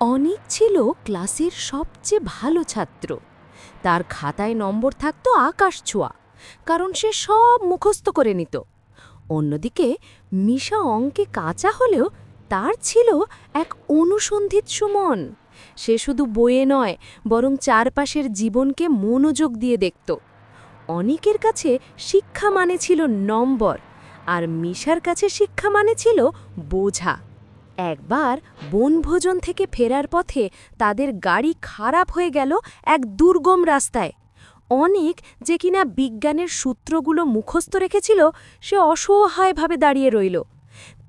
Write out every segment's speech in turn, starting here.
অনিক ছিল ক্লাসের সবচেয়ে ভালো ছাত্র। তার খাতায় নম্বর থাকতো আকাশ ছোঁয়া, কারণ সে সব মুখস্থ করে নিত। অন্যদিকে মিশা অঙ্কে কাঁচা হলেও তার ছিল এক অনুসন্ধিৎসু মন। সে শুধু বইয়ে নয়, বরং চারপাশের জীবনকে মনোযোগ দিয়ে দেখত। অনিকের কাছে শিক্ষা মানে ছিল নম্বর, আর মিশার কাছে শিক্ষা মানে ছিল বোঝা। একবার বনভোজন থেকে ফেরার পথে তাদের গাড়ি খারাপ হয়ে গেল এক দুর্গম রাস্তায়। অনিক, যে কিনা বিজ্ঞানের সূত্রগুলো মুখস্থ রেখেছিল, সে অসহায়ভাবে দাঁড়িয়ে রইল।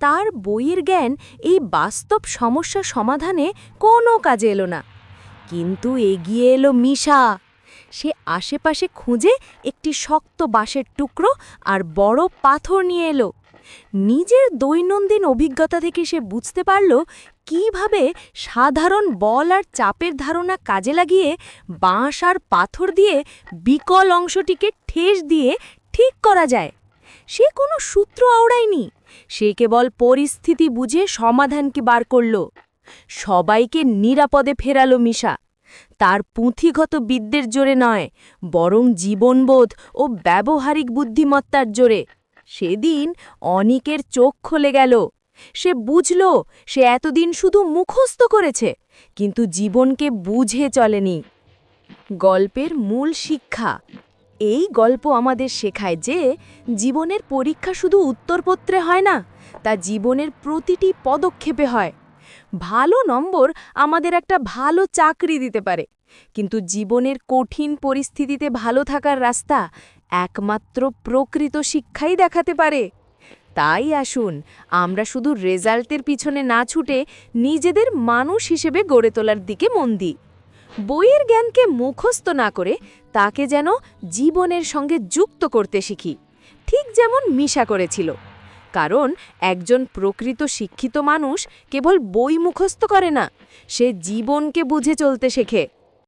তার বইয়ের জ্ঞান এই বাস্তব সমস্যা সমাধানে কোনো কাজে এলো না। কিন্তু এগিয়ে এলো মিশা। সে আশেপাশে খুঁজে একটি শক্ত বাঁশের টুকরো আর বড় পাথর নিয়ে এলো। নিজের দৈনন্দিন অভিজ্ঞতা থেকে সে বুঝতে পারল কিভাবে সাধারণ বল আর চাপের ধারণা কাজে লাগিয়ে বাঁশ আর পাথর দিয়ে বিকল অংশটিকে ঠেস দিয়ে ঠিক করা যায়। সে কোনো সূত্র আওড়ায়নি, সে কেবল পরিস্থিতি বুঝে সমাধানকে বার করল। সবাইকে নিরাপদে ফেরালো মিশা, তার পুঁথিগত বিদ্যের জোরে নয়, বরং জীবনবোধ ও ব্যবহারিক বুদ্ধিমত্তার জোরে। সেদিন অনিকের চোখ খুলে গেল। সে বুঝল সে এতদিন শুধু মুখস্থ করেছে, কিন্তু জীবনকে বুঝে চলেনি। গল্পের মূল শিক্ষা। এই গল্প আমাদের শেখায় যে জীবনের পরীক্ষা শুধু উত্তরপত্রে হয় না, তা জীবনের প্রতিটি পদক্ষেপে হয়। ভালো নম্বর আমাদের একটা ভালো চাকরি দিতে পারে, কিন্তু জীবনের কঠিন পরিস্থিতিতে ভালো থাকার রাস্তা একমাত্র প্রকৃত শিক্ষাই দেখাতে পারে। তাই আসুন আমরা শুধু রেজাল্টের পিছনে না ছুটে নিজেদের মানুষ হিসেবে গড়ে তোলার দিকে মন দিই। বইয়ের জ্ঞানকে মুখস্থ না করে তাকে যেন জীবনের সঙ্গে যুক্ত করতে শিখি, ঠিক যেমন মিশা করেছিল। কারণ একজন প্রকৃত শিক্ষিত মানুষ কেবল বই মুখস্থ করে না, সে জীবনকে বুঝে চলতে শেখে।